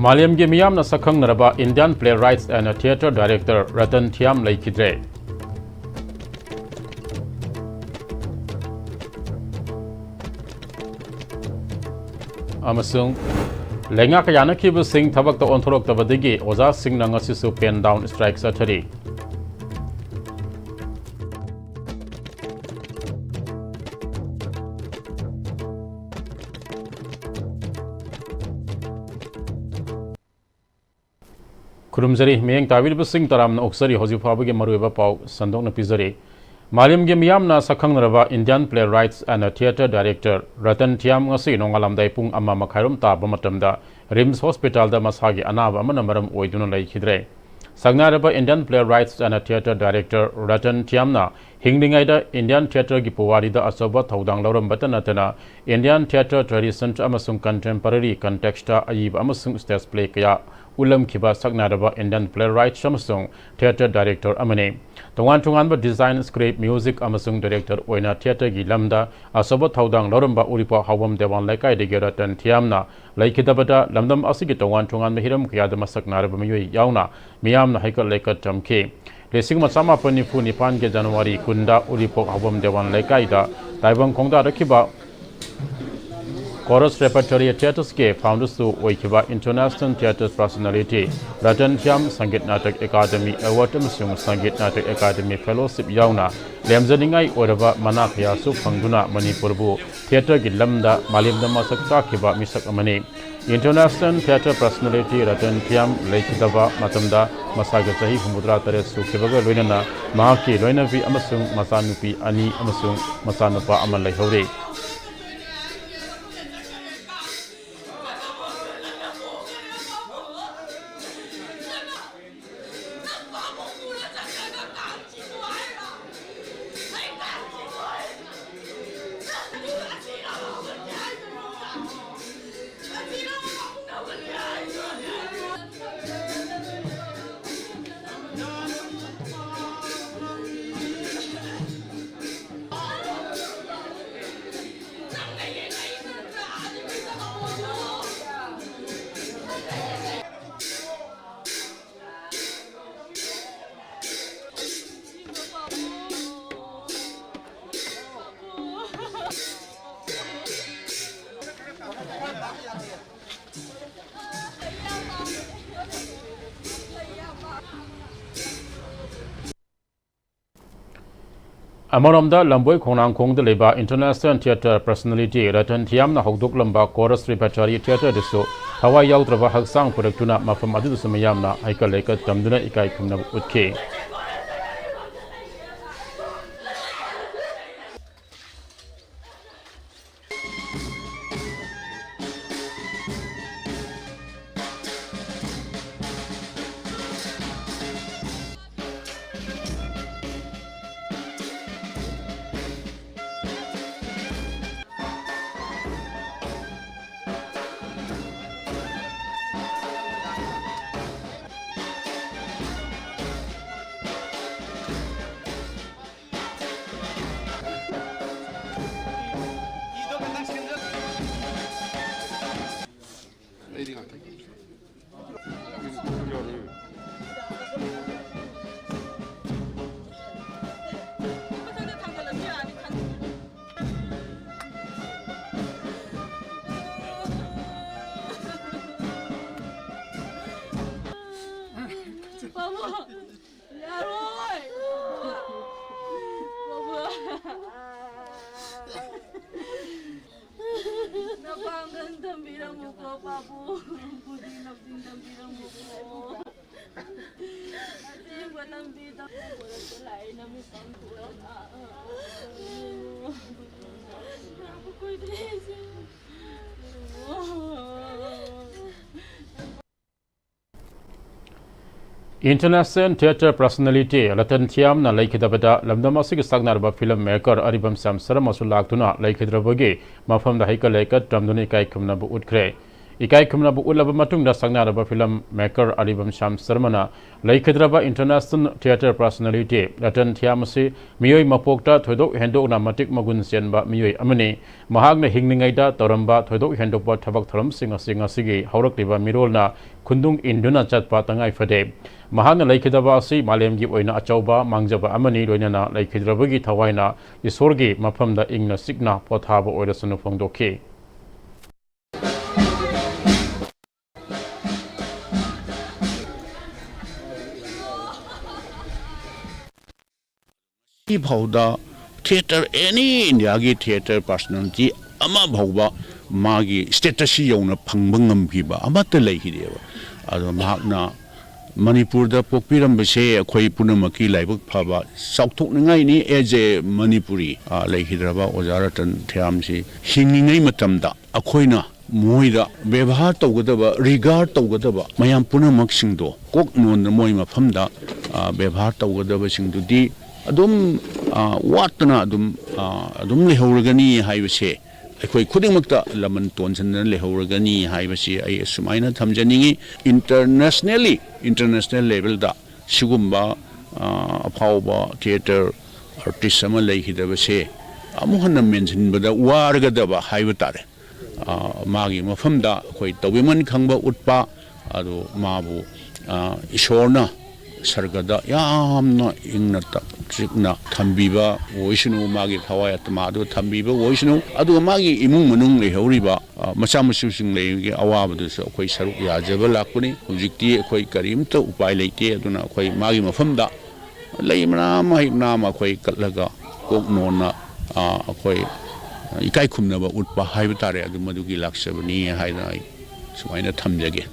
Maliam gi miyamna sakhangnaraba Indian playwrights and theatre director Ratan Thiyam leikidre. Amasung lenga kayana kibu sing thabak ta onthorok tabadigi oza sing na ngasi su pen down strike sathari. Kurumzari meyang tawil busing taram na oksari hozifabagi marueba pau sandok na pizari. Maliam gi miyamna sakhangnaraba Indian playwrights and theatre director Ratan Thiyam ngasi nongalamdai pung amma makhairum ta bamatamda Rims Hospital da masagi anaba amana maram oiduna leikidre. Sagnaraba Indian playwrights and theatre director Ratan Thiyamna hingdingaida Indian theatre gi puwari da asoba thaudang lauram batanatana Indian theatre tradition amasung contemporary context ayib amasung stage play kaya ulam kiba sagnaraba Indian playwright amasung theatre director amane tongan tongan ba design script music amasung director oina theatre gi lamda asoba thaudang lauramba uripa hawam dewan laikai de Ratan Thiyamna laikidabada lamdam asigi tongan tongan mahiram kaya da masagnaraba miyoi yauna miyamna haikal laikat tamke lesing masama panifu nipan ke January kunda uripok hawam dewan laikai da taibang khongda rakhiba Chorus Repertory Theatres के founders तो ओइकिबा international theatre personality रतन थ्याम संगीत नाटक academy award अमसुंग संगीत नाटक academy fellowship यावना लेमजनिंगाई ओरबा मनाखया सु फंगदुना मणिपुरबु theatre गी lambda मालिमदा मसक ताखिबा मिसक अमने इंटरनेशनल थिएटर पर्सनालिटी रतन थ्याम लेखिदबा मतमदा मसागा सही हुमुद्रा तरे सुखिबगा लोइनना माकी लोइनबी अमसुंग मसानुपी अनि अमसुंग मसानुपा अमन लेहौरे Amaramda Lamboi Khonang Khong de Leba International Theatre Personality Ratan Thiyam na Hogdok Lamba Chorus Repertory Theatre deso Hawa Yautrava Haksang Produktuna Mafam Adu Sumayamna Haikaleka Tamduna Ikai Kumna Utke International Theatre Personality Ratan Thiyam na laikidabada lamdamasig sagnarba film maker Aribam Sam Saramasu laktuna laikidrabagi mafam da haika laikat tamduni kai kumna bu utkre ikai khumna bu ulaba matung da sangna raba film maker Alibam Sham Sarmana laikhidraba international theatre personality Ratan Thiyam se miyoi mapokta thodok hendok na matik magun senba miyoi amani mahagna hingningai da toramba thodok hendok ba thabak tharam singa sigi haurak liba mirolna khundung induna chatpa tangai fade mahagna laikhidaba asi malemgi oina achauba mangjaba amani loinana laikhidrabagi thawaina isorgi maphamda ingna sikna pothaba oirasunu phongdokhi Bhauda theater any India theater personality ama bhauba magi status yona phangbangam giba amata leihideba ado mahakna Manipur da pokpiram bese akhoi punamaki laibak phaba sauthokningai ni as a Manipuri leihidraba Ratan Thiyam si hingingai matamda akhoina moida bevahar tawgadaba regard tawgadaba mayam punamak singdo kok non moi mafamda bevahar tawgadaba singdudi adum watna adum lehorgani haibase akhoi khudingmakta laman tonsan lehorgani haibase ai sumaina thamjaningi international level da sigumba apauba theater artist ama leihidabase amuhanna mention bada wargadaba haibatare magi mafamda akhoi tawiman khangba utpa adu mabu ishorna sargada yamna ingna sikna thambiba voishnu magi thawai atma adu thambiba voishnu adu magi imung manung lehoriba macha masu sing legi awabadu so khoi saruk yajaba lakuni hujikti khoi karimta upai leite aduna khoi magi mafamda leimna mahimna ma khoi katlaga kok nonna khoi ikai khumnaba utpa haibtare adu madugi laksabani haina sumaina thamjage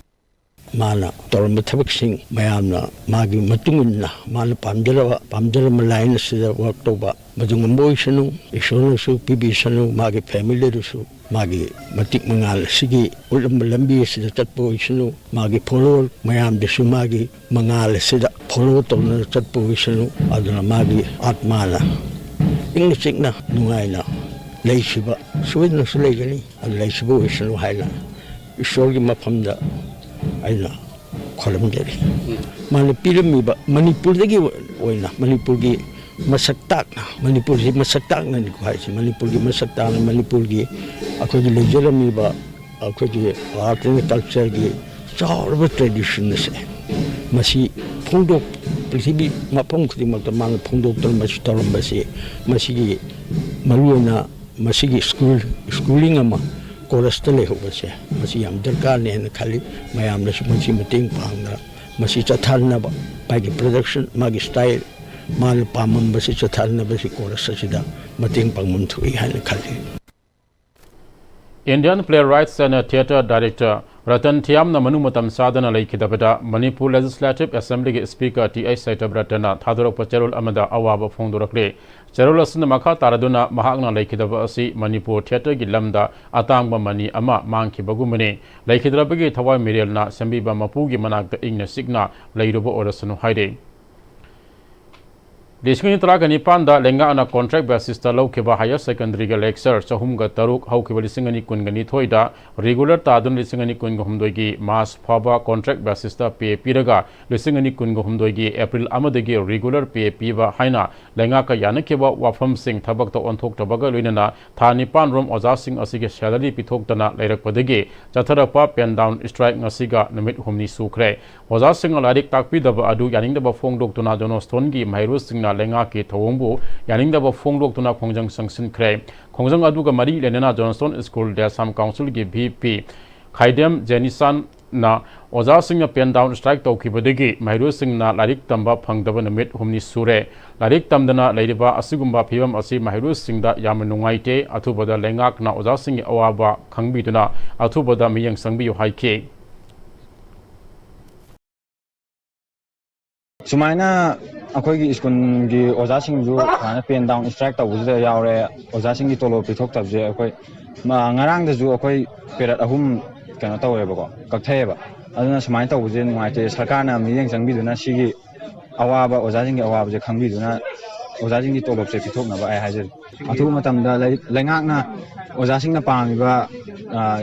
mana torma thabaksing mayamna magi matungna mana pamjara malaina sida work toba madungam boisanu isonu su pibisanu magi family rusu magi matik mangal sigi ulam lambi sida chatpo isanu magi follow mayam desu magi mangal sida follow tona chatpo isanu aduna magi atmana ingsikna nuaina leishiba suwidna sulegani leishiba isanu haila isorgi mapamda aina kolam jadi mana piramiba Manipur lagi oina Manipur gi masaktak Manipur gi masaktak ni ko hai Manipur gi masaktak Manipur gi ako gi lejerami ba ako gi art and culture gi sarva tradition se masi phongdok prithvi mapong khudi mak mang phongdok tal masi talam basi masi gi maruana masi gi schooling ama Korastale hubase masi yam darkar ne khali mayam na masi meeting pangna masi chathalna ba pagi production magi style mal pamam basi chathalna basi korasachida meeting pangmun thui han khali Indian playwrights and theatre director Ratan Thiyam na manu matam sadana laikhidabada Manipur Legislative Assembly Speaker T.I. Saitab Ratana thadorok pacharul amada awaba phongdorakle charul asna makha taraduna mahakna laikhidaba asi Manipur theatre gi lamda atangba mani ama mangkhibagumani laikhidrabagi thawai mirelna sambiba mapugi manakta ingna signa leiruba orasanu haide Dishkini Trakani Panda Lenga on a contract basis the Lokiba higher secondary lecture Sahumga Taruk Haukiba Singani Kungani Thoida regular Tadun Lisingani Kungumdogi Mass Paba contract basis the Pay Piraga Lisingani Kungumdogi April Amadegi regular Pay Piva Haina Lengaka Yanakiba Wafam Sing Tabak to Ontok Tabaga Lunana Tani Pan Rom Ozasing Asige Salary Pitokana Lerak Padegi Jatarapa Pen down strike Nasiga Namit Humni Sukre Ozasing Aladik Takpi the Adu Yaning the Bafong Doctona Donostongi Mairus Lenga ki thawongbu yaning da ba fonglok tuna khongjang sangsin kre khongjang aduga mari lenena Johnston School de Assam Council gi VP Khaidem Jenisan na oza singna pen down strike tawkhibadegi Mairu singna larik tamba phangdaba namit humni sure larik tamdana leiriba asigumba phibam asi Mairu singda yam nungaite athubada lengak na oza singi awaba khangbiduna athubada miyang sangbi haike Sumaina akhoi school gi oja sing ju khana pen down strike taw ju yaure oja sing gi tolo pithok tab je akhoi ngarang da ju akhoi perat ahum kana taw reba ko kakthai ba aduna sumaina taw je ngai te sarkar na miyeng jangbi duna sigi awaba oja sing gi awaba je khangbi duna oja sing gi tolo se pithok na ba ai hajer athu matam da lengak na oja sing na pang ba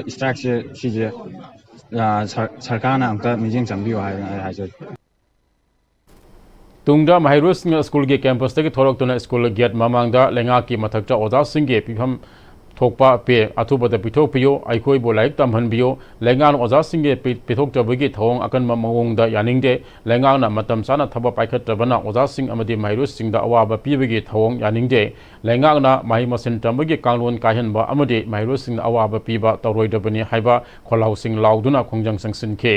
strike se sije सरकारना अमता missing चंबियो हाइजो तुंगदा महिरोसिंग school के campus तक थोरक्तुना school gate ममांगदा लेंगा की मथक्ता ओजासिंग के पिफम थोकपा पे अथुबद पिथोपियो अखोइबो like तमहनबियो लेंगान ओजासिंग के पिथोक्तबगी थोंग अकन ममोंगदा यानिंगदे लेंगाना मतम चाना थब पाइखतबना ओजासिंग अमदि महिरोसिंगदा अवाब पीबगी थोंग यानिंगदे लेंगाना माहि मसिन तंबगी कांगलोन काहनबा अमदि महिरोसिंगदा अवाब पीबा तौरोइदबनी हाइबा खोलाउसिंग लाउदुना खोंजंग संगसिनखे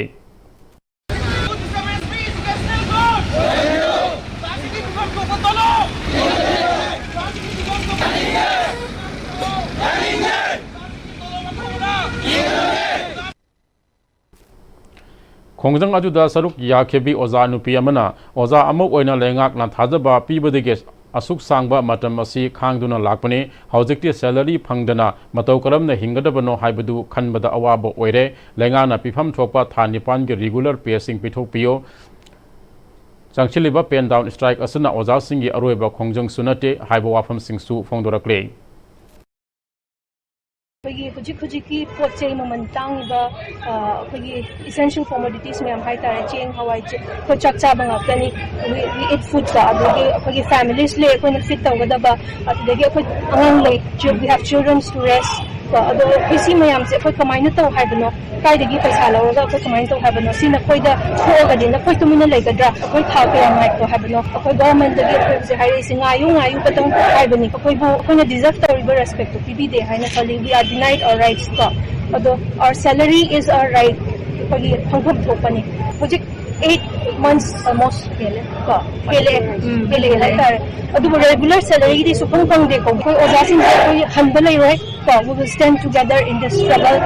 खोंजंग अजुदा सरुक याखेबी ओजा नुपी अमना ओजा अमुक ओइना लेंगाकना थाजबा पीबदगे असुक सांगबा मतम असी खांगदुना लाकपने हौजिकति सैलरी फंगदना मतौ करमना हिंगदबनो हाइबदु खनबदा अवाब ओइरे लेंगाना पिफम थोकपा था निपान के रेगुलर पेसिंग पिथोपियो चांगचिलिबा पेन डाउन स्ट्राइक असना ओजा सिंगी अरोइबा खोंजंग सुनते हाइबो वाफम सिंगसु फोंदोरक्ले की पोचे ममन तांगिबा essential commodities में हम तारे चेंग हवाई को चक्चा बंगातनी we eat food का अदुगे families ले कोई फिट तवगदबा अदुगे कोई अंगन ले we have children to rest अदो इसी में हमसे कोई कमाई तो है बनो कायदगी पैसा लौरगा कोई कमाई तो है बनो सिना कोई दा थोगदि ना कोई तुमिना लेगद्रा कोई था पे माइक तो है बनो कोई गवर्नमेंट दगी से हाई सिंगायु ngayu पतंग है बनी कोई कोई डिजर्व तौरिबा रेस्पेक्ट तो पीबी दे है ना कली we are denied our rights का अदो our salary is our right कोई फंगफम थोपनी मुझे 8 months almost pele like adu regular salary di supang pang de ko oja sin koi hanba lai roi ko we will stand together in this struggle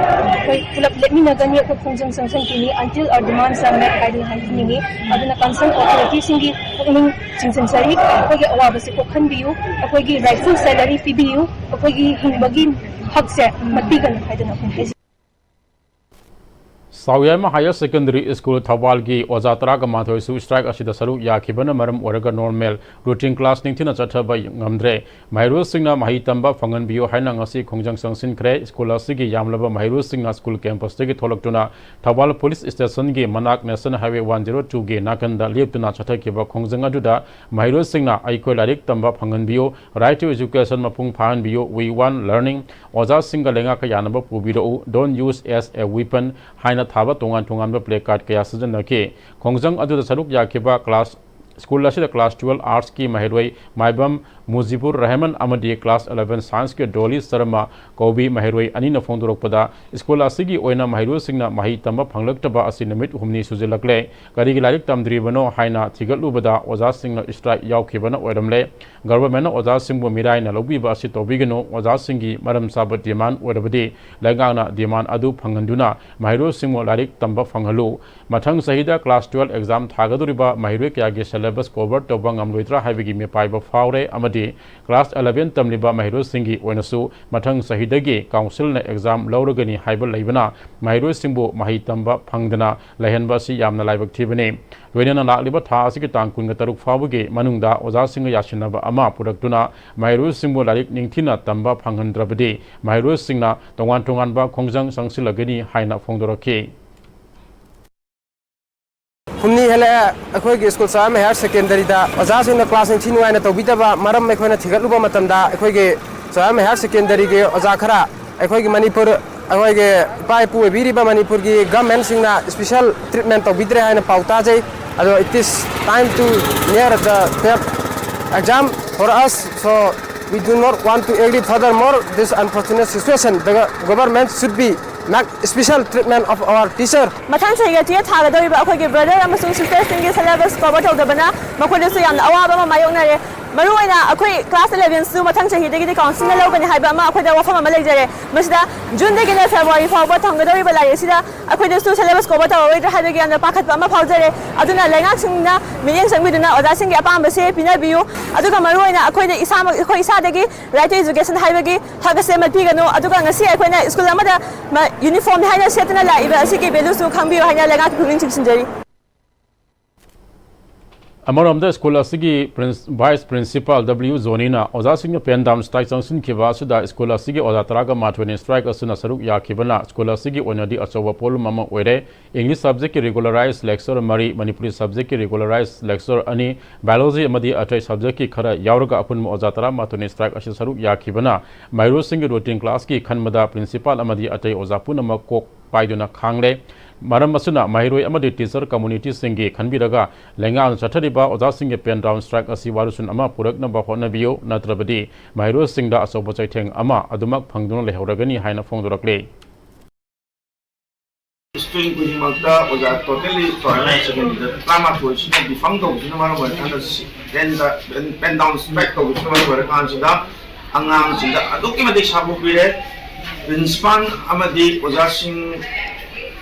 koi pulap let me nagani ko khongjang sangsang kini until our demands are met kai han ni aduna concerned authorities singi ning chingsang sari ko ge awa basi ko khan biu ko ge rightful salary pi biu ko ge hinbagi hak se mati gan kai dana ko साउयामा higher secondary school Thoubal की ओजा तराग माथोइसु strike असिदा सरुक याखिबना मरम ओरगा नॉर्मल रूटीन क्लास निंथिना चथबा ngamdre माइरो सिंगना माहि तंबा फंगन बियो हाइना ngasi खोंजंग संगसिन खरे स्कूल असिगी यामलबा माइरो सिंगना स्कूल कैंपस तगी थोलक्तुना थवाल पुलिस स्टेशन की मनाक नेशनल हाईवे 102 के नाकंदा लेप्तुना चथकिबा खोंजंग अदुदा माइरो सिंगना आइको लारिक तंबा फंगन बियो राइट टू एजुकेशन मपुंग फाहन बियो वी वांट लर्निंग ओजा सिंगा लेंगा का यानबा पुबिरो don't use as a weapon हाइना थाबा तोंगान तोंगान प्ले कार्ड कया सजनके खोंजंग अदुदा सरुक याखिबा क्लास स्कूल क्लास 12 आर्ट्स की महिरोई माइबम मुजिबुर रहमान अमदी क्लास 11 साइंस के डोली शर्मा कौबी महिरोई अनिन फोंदोरकपदा स्कूल असिगी ओइना महिरो सिंगना माहि तंबा फंगलक्तबा असि नमित हुमनी सुजिलक्ले करिगी लारिक तमद्रिबनो हाइना थिगलुबदा ओजा सिंगना स्ट्राइक यावखिबना ओरमले गवर्नमेंट ओजा सिंगबु मिराइना लौबिबा असि तोबिगनो ओजा सिंगी मरम साब डिमांड ओरबदि लेगांगना डिमांड अदु फंगंदुना महिरो सिंगो लारिक तंबा फंगलु मथंग सहिदा क्लास 12 एग्जाम थागदुरिबा महिरो कयागे सिलेबस कवर तोबा ngamloitra हाइबगी मेपाइबा फावरे अमदि क्लास 11 तमलिबा महिरो सिंगी ओइनसु मथंग सहिदगी काउंसिल ने एग्जाम लौरगनी हाइबा लैबना महिरो सिंबु माहि तंबा फंगदना लहनबा सि यामना लाइबक थिबने लोइनना लाकलिबा था असि तांग कुंग तरुक फावगे मनुंगदा ओजा सिंग यासिनबा अमा पुरक्तुना महिरो सिंबु लारिक निंगथिना तंबा फंगनद्रबदि महिरो सिंगना तोंगान तोंगानबा खोंजंग संगसिलगनी हाइना फोंदोरखे हुमनी हेले अखोई स्कूल साम हायर सेकेंडरी दा ओजा सिंह क्लास निथि नुआइना तौबिदबा मरम अखोइना थिगलुबा मतमदा अखोई साम हायर सेकेंडरी के ओजा खरा अखोई मणिपुर अखोई पाइ पुबिरिबा मणिपुर की गवर्नमेंट सिंगना स्पेशल ट्रीटमेंट तौबिद्रे हाइना पाउता जै अदो it is time to near the exam for us, so we do not want to agree furthermore this unfortunate situation. The government should be make special treatment of our teacher. Matang sa iya tiya thaga daw iba ako gi brother amasung sister singi syllabus cover tawda bana makoy su yan awaba ma mayong na re maruay na akoy class 11 su matang sa hidagi di council na lawgan haiba ma akoy da wafam ma legjare masda June de gina February fawba thanga daw iba lai sida akoy da su syllabus cover tawda wi haiba gi an pakat pa ma fawjare aduna lenga singna miyeng sangmiduna oda singi apam ba se pina biu aduga maruay na akoy da isa akoy isa dagi right to education haiba gi haga se mat pigano aduga ngasi akoy na school amada uniform haina setna la iba asigi belu su khangbiu haina lenga kuling chingsinjari Amaramda school asigi vice principal W zonina oza singh pen down strike sanction khiba suda school asigi oza taraga matwin strike asuna saruk ya khibana school asigi onadi achowa pol mama oire English subject regularized lecture mari Manipuri subject regularized lecture ani biology amadi atai subject ki khara yauraga apun oza tara matwin strike ashi saruk ya khibana mairo singh routine class ki khanmada principal amadi atai oza punama kok paiduna khangle Maram Masuna, Mahiroi Amadi teacher community singi, Kanbiraga, Lenga, Satariba, Oza Singh pen down strike a Sivarusun Ama, Purak number Honavio, Natrabadi, Mahiro Singda Asopochaitang Ama, Adumak Pangdun Lehodagani, Hina Fondorake. String with Malta was a totally second the Lama to be found out in one then the pen down strike of which were considered announced in the documented Shabu period. Principal Amadi was asking.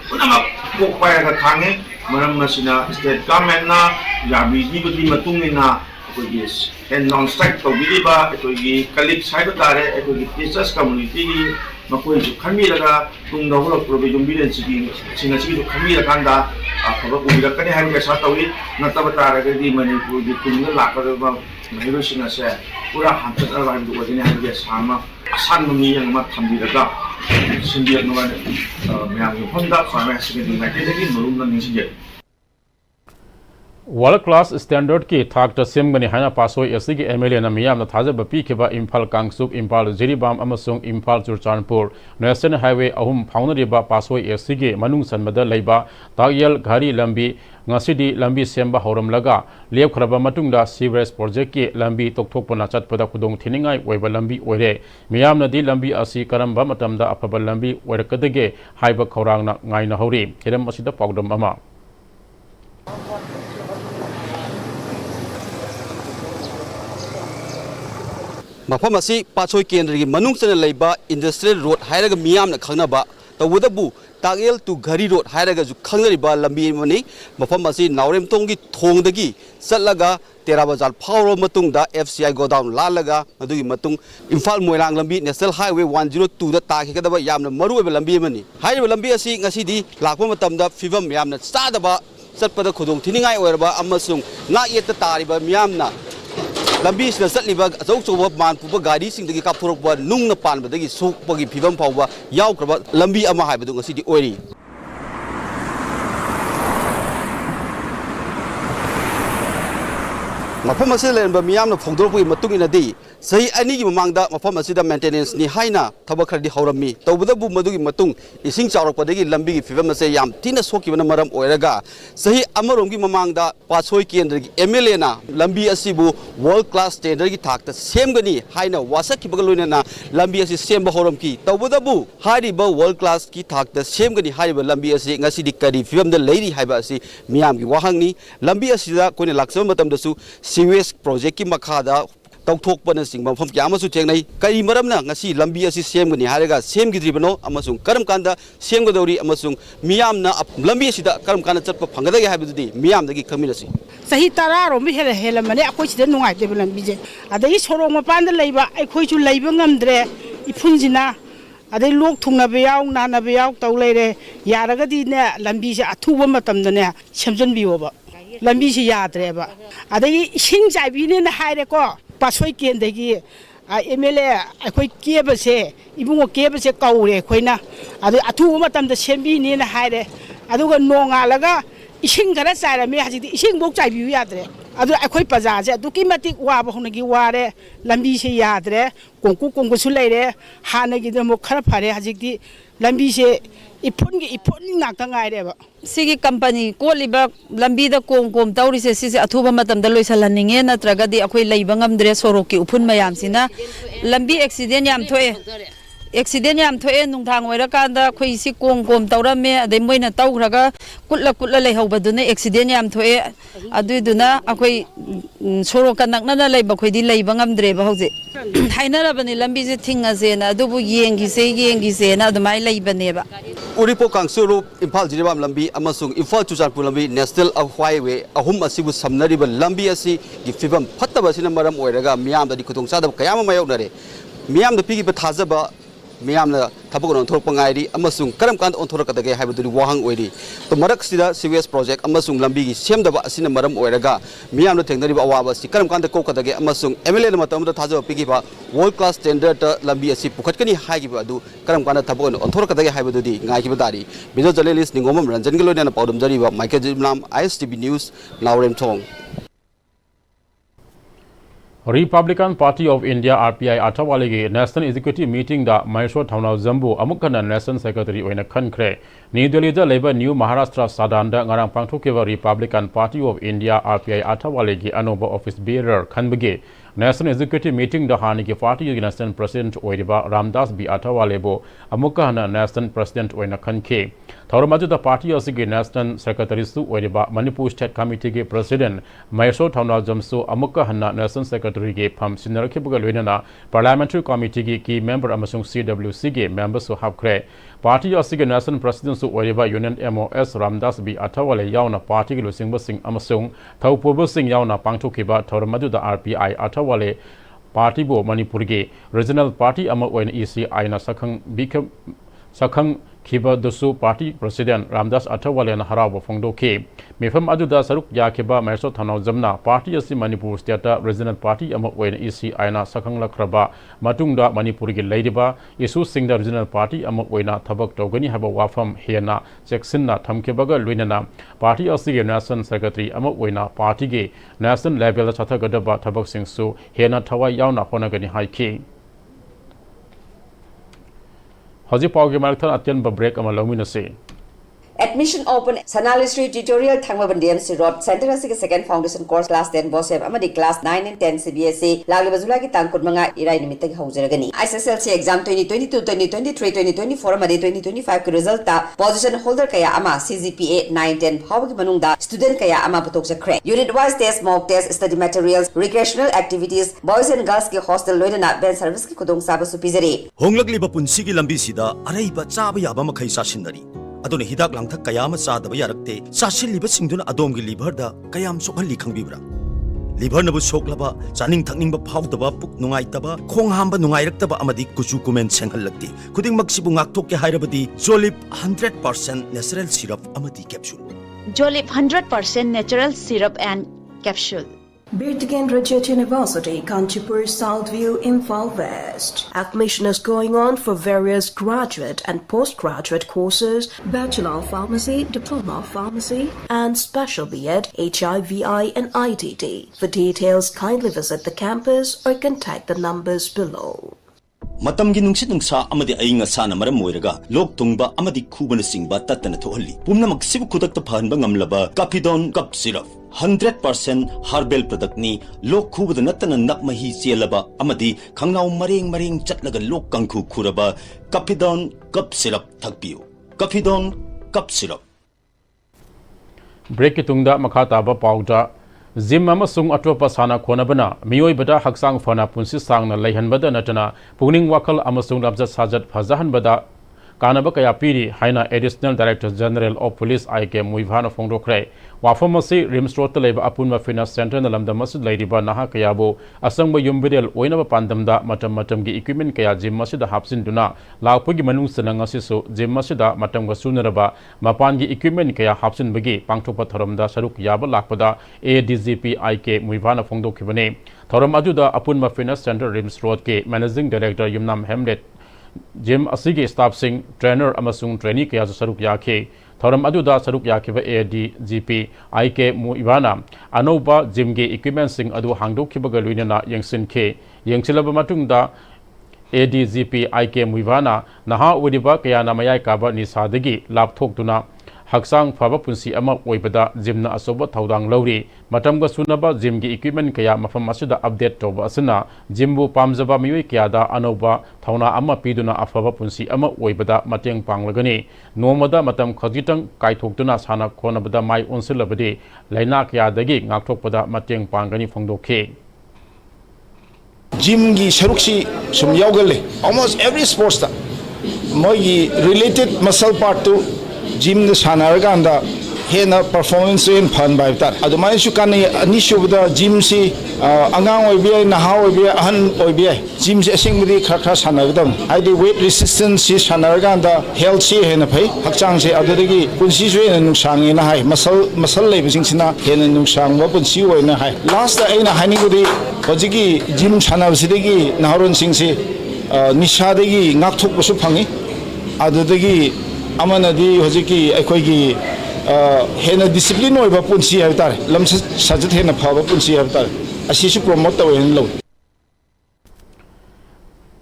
Unama pokpai ka thange maram masina state government na yabi dibudi matungina akoi and non strike to biliba akoi colleague side tare akoi teachers community makoi ju khami laga tung da holo provision bilen sigi singa sigi ju khami la kanda akaba ubira kane har ka sa tawi na tab tare ga di Manipur di tung la ka ba mahiro singa se pura hamta ba du ko ni har ga sama san mi yang ma thambi laga Sindiak naman mayang Honda farmer second United Maruna Ninja. World class standard ki thak ta semgani hana pasoi asigi MLA na miyam na thaja bapi kheba Imphal Kangsuk Imphal Jiribam amasung Imphal Churchanpur National Highway ahum phaunariba pasoi asigi manung sanmada leiba tagyal ghari lambi ngasidi lambi semba horamlaga lep khraba matungda sewerage project ki lambi tokthokpana chatpada khudong thiningai oiba lambi oire miyamna di lambi asi karamba matamda afaba lambi oirakadage haiba khorangna ngaina hori hiram asida pawdam ama Mafam asi Pachoi Kendri Manung Sana Laiba Industrial Road Hairaga Miyam na Khanaba Tawadabu Tagel to Gari Road Hairaga Kangariba Lambi Mani Mafam asi Naurem Tongi Tongdagi Salaga Terabazal Power Matungda FCI go down Lalaga Madu Matung Imphal Moirang Lambi National Highway 102 the Takikadaba Yamna Maru Lambi Mani Highway Lambi asi Ngasidi Lakamatamda Fivam Yamna Sadaba Satpada Kudung Tiningai Werba Amasung not yet the Tariba Miyamna Lambi is the Satliba, Zoso Man, Pupa Gadi, sing the Kapurba, Nung the Pan, but they is so buggy Pivam Power, Yaukraba, Lambi Amahai, City Ori. Mapamasil and Bamiam of Fondopi Matung in a day. Say any among the Mafamasida maintenance ni Haina, Tabakadi Horami, Tabudabu Madu Matung, is sing Sauropadi, Lambi, Fivamase Yam, Tina Soki Maram Oeraga. Say Amarongi among the Pasoiki and Emiliana, Lambi Asibu, world class standard talk, the same Gani, Haina, Wasaki Bagaluna, Lambi as same Bahoromki, Tabudabu, Hariba, world class key talk, the same Gani Hariba, Lambi as Nasidi Kadi, Fivam the lady Hibasi, Miami Wahangni, Lambi Asida, Kuni Laxamatam the Su, Series Project Makada. Talk Panasing from Yamasu Chennai, Kari Maramna, Nasi, Lambi as same when Haraga, same Gidribano, Amasung, Karamkanda, same Godori, Amasung, Miamna, Lambi Sida, Karamkana, Pangada Habiti, Miam the community. Sahitara, we had a hell of money, I quit the no idea and Bija. At the East Horomapan the labor, I quit you labor Dre, Ipunzina, at they look to Nabiao, Nanabiao, Tolere, Yaragadina, Lambisa, 2 womatam the near, Champion be over. Lambisi Yadreva. At the Shings I've been in the high core. Pasoi Kendegi, MLA, I quite gave us a, even what gave us a cow, Quina, at the Atumatam the Shambi in the Hide, I don't know Alaga, Ishing Garasara, may have Ishing books I view Yadre. I quite Pazaza, Dukimatic Wabahonagi Ware, Lambisi Yadre, Concu Consulere, Hanagi the Mokarapare, Haziki, Lambisi, Ipungi Nakanga. Sigi company ko liba lambi da kom tawri se si athuba matam da loisalaninge na tragadi akoi leibangam dre soroki upun mayam sina lambi accident yam thoe nungthang oira kanda khoi si kom tawrame adai moina tawraga kutla leihobadune accident yam thoe aduiduna akoi soroka nakna na leiba khoidi leibangam dre ba hoje thainarabani lambi je thinga je na adubu yengi se na adumai leibane ba Uripo Kangsuru, Imphal Jiribam Lambi, Amasung, Imphal Churchanpur Lambi, National Highway, Ahum Asibu Samnariba Lambi Asi, Gifibam, Patabasina Maram Oeraga, Miam, the Kutong Sada, Kayama Mayonare, Miam the Piggy Patazaba, मियामना थबक ओंथोरप गायरी अमसुंग करम कांद ओंथोरकदगे हाइबदुरी वाहंग ओइरी तो मरक सिदा सीवेस project अमसुंग लंबी की सेमदबा असिना मरम ओइरगा मियामना थेंगनरिबा अवाबा सि करम कांद कोकदगे अमसुंग एमएलए मतमदा थाजो पिगिबा वर्ल्ड क्लास स्टैंडर्ड लंबी असि पुखटकनी हाइगिबा अदु करम कांद थबक ओंथोरकदगे हाइबदुरी गायकिबा दारी वीडियो जर्नलिस्ट निंगोमम रंजन गलोनेना पाउदम जरिबा माइकल जिमलाम ISTV न्यूज़ नावरेम थोंग Republican Party of India RPI Athawalegi National Executive Meeting da Mysore Thaunau Jambu amukana National Secretary oina khankre New Delhi da Labour New Maharashtra Sadanda ngarang pangthokeba Republican Party of India RPI Athawalegi anoba office bearer khanbege National Executive Meeting da haniki party National President oiriba Ramdas B Athawalebo amukana National President oina khanke Thauramaju da party asigi National Secretary su oiriba Manipur State Committee ge President Mysore Thaunau Jamsu amukana National Secretary ge pham sinarkhibuga loinana Parliamentary Committee ge key member amasung CWC ge members su hapkhre Party asigi National President su oiriba Union MOS Ramdas B Athawale yauna party ge losingba sing amasung thaupuba sing yauna pangthokhiba Thauramaju da RPI Athawale Party bo Manipur ge Regional Party ama oina ECI na sakhang Kiba Dusu Party President Ramdas Athawale na harawa phongdoke mifam aduda saruk yakiba Mysore Thaunau Jamna Party asi Manipur State Regional Party ama oina ECI na sakhang lakraba matungda Manipur gi leiriba isu singda Regional Party ama oina thabak togani haba wafam hena section na thamkebaga luinana Party asi ge National Secretary ama oina party ge national level chathagadaba thabak singsu hena thawai yauna honagani haiki Haji Pau ke marathon atyan ba break ama lomina se Admission open Sanali Street tutorial thangmaban DMC Road Center asige second foundation course class 10 boseb amadi class 9 and 10 CBSE lagli bazula ki tangkut manga irai nimit ki haujaragani SSLC exam 2022 2023 2024 amadi 2025 ki result ta position holder kaya ama CGPA 9 10 phawgi manungda student kaya ama putok jakre unit wise test mock test study materials recreational activities boys and girls ki hostel loina ben service ki kudong saba su pizari honglakliba punsi ki lambi sida araiba chaba yaba makhai sasinari adone hidak langthak kayama sadaba yarakte sasilliba singduna adomgi liver da kayam sokhalli khangbibra liver nabu soklaba chaning thakningba phawdaba puk nungaitaba khong hamba nungairaktaba amadi kuchu kumen senghallakti kuding maksibu ngakthok ke hairabadi Jolip 100% natural syrup amadi capsule Jolip 100% natural syrup and capsule Birtigan Rajat University, Kanchipur, Southview, Imphal West. Admission is going on for various graduate and postgraduate courses, Bachelor of Pharmacy, Diploma of Pharmacy, and Special B.Ed, HIVI and IDD. For details, kindly visit the campus or contact the numbers below. matamgi nungsit nungsa amadi ainga sana maram moiraga lok tungba amadi khubana singba tatana thohalli pumna maksibu khudakta phanba ngamlaba Capidon cup syrup 100% herbal product ni lok khubada natana nakmahi chelaba amadi khangnau mareng chatlaga lok kangkhu khuraba Capidon cup syrup thakpiu Capidon cup syrup break tungda makhata ba pauda Zim amasung atopa sana khonabana miyoibada haksang fana punsi sangna leihanbada natana pungning wakal amasung labjat sajat phajahanbada kanaba kaya piri haina Additional Director General of Police IK Muivhana Fongdokre wafamasi Rims Road leba apunma Finance Center na lamda masud leiriba naha kayabo asangba yumbidel oinaba pandamda matam gi equipment kaya gym masida hapsin duna lawpugi manung sananga sisu gym masida matamga sunaraba mapan gi equipment kaya hapsin bagi pangthopa tharamda saruk yaba lakpada ADGP IK Muivhana Fongdokhibane tharam ajuda apunma Finance Center Rims Road ke Managing Director Yumnam Hamlet Gym asigi staff sing trainer amasung trainee kaya saruk yakhe Thoram aduda saruk yakhiba ADGP IK Muivhana anoba gym ge equipment sing adu hangdokhibaga luinana yengsin khe yengsilaba matungda ADGP IK Muivhana naha udiba kaya namayai kaba ni sadagi lapthoktuna haksang phaba punsi ama oibada gymna asoba thaudang lawri matamga sunaba gym gi equipment kaya mafam asida update toba asina gymbu pamjaba miyoi kaya da anoba thauna ama piduna afaba punsi ama oibada mateng panglagani nomada matam khajitang kaithoktuna sana khonabada mai onsilabadi laina kaya dagi ngakthokpada mateng pangani phongdokhe gym gi sarukshi sum yawgalle almost every sports ta moi related muscle part to gym the sanaraganda हेना performance इन फन बाय तार अदुमाय सु काने अनि सुबदा gym से अंगांग ओइबे नहा ओइबे अहन ओइबे जिम से असेंगबदि खरा सानगदम हाइदि वेट रेसिस्टेंस से सानरगांदा हेल्थ से हेना फै हक्चांग से अदुदगी पुंसी सुएना नुंसांगे ना हाय मसल लेबसिंगसिना हेना नुंसांगबा पुंसी ओइना हाय लास्ट अइना हानिगदि होजिगी जिम सानबसिदगी नहरोन सिंगसे निशादगी ngaktokbsu phangi adudagi amanadi hojiki akhoi hena discipline oiba punsi habtar lam sajat hena phaba punsi habtar asisu promote tawen lo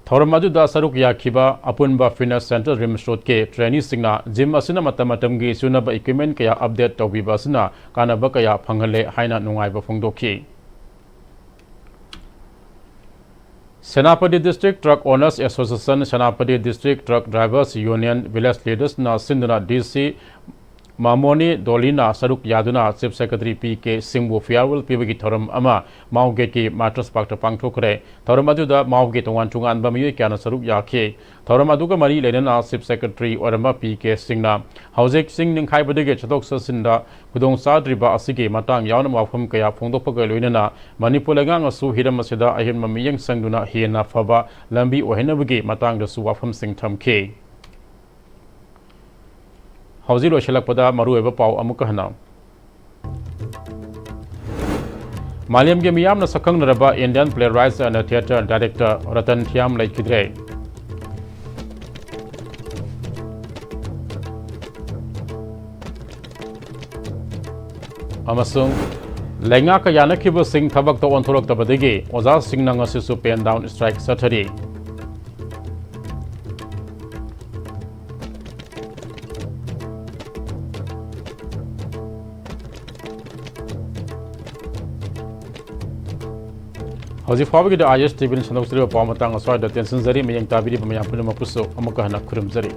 थौरम अदुदा सरुक याखिबा अपुनबा फिटनेस सेंटर रिम्स रोड के ट्रेनी सिंगना जिम असना मतम की सुनब इक्विपमेंट कया अपडेट तौबीबा असना कानब कया फंगले हाइना नुंगाइबा फोंदोखी सेनापति डिस्ट्रिक्ट ट्रक ओनर्स एसोसिएशन सेनापति district truck drivers union village leaders ना सिंधना डीसी मामोनी दोलीना सरुक यादुना चीफ सेक्रेटरी पी के सिंह फेयरवेल पीबगी थौरम अमा माउगेट की मास्टर्स पार्क पांगथोखरे थौरम अदुदा माउगेट तोंगान चुंगान बमियोय क्याना सरुक याखे थौरम अदुगा मरी लेना चीफ सेक्रेटरी ओरमा पी के सिंहना हौजेक सिंह निंखाइबदगे चतोक ससिंदा खुदों साद्रिबा असिगे मतांग यावना माफम कया फोंदोपगा लोइनना मणिपुर लगांग असु हिरम असिदा अहिन ममियंग संगदुना हेना फबा लंबी ओहेनबगे मतांग दसु वाफम सिंह थमखे हौजी लोशलकपदा मरुएबा पाव अमुक हना मालियम के मियाम न सकंगनरबा Indian playwrights and theatre director Ratan Thiyam लेखिद्रे अमसुंग लेंगा का यानखिब सिंह थबक तो ओंथोरक्तबदगी ओजा सिंह नंगसिसु पेन डाउन स्ट्राइक सथरी हौजिक फावगी IS TV संदोक्सरी पाव मतंग असवाद टेंशन जरी मयंग ताबिरी बमयाम पुनम पुसो अमुक हना खुरम जरी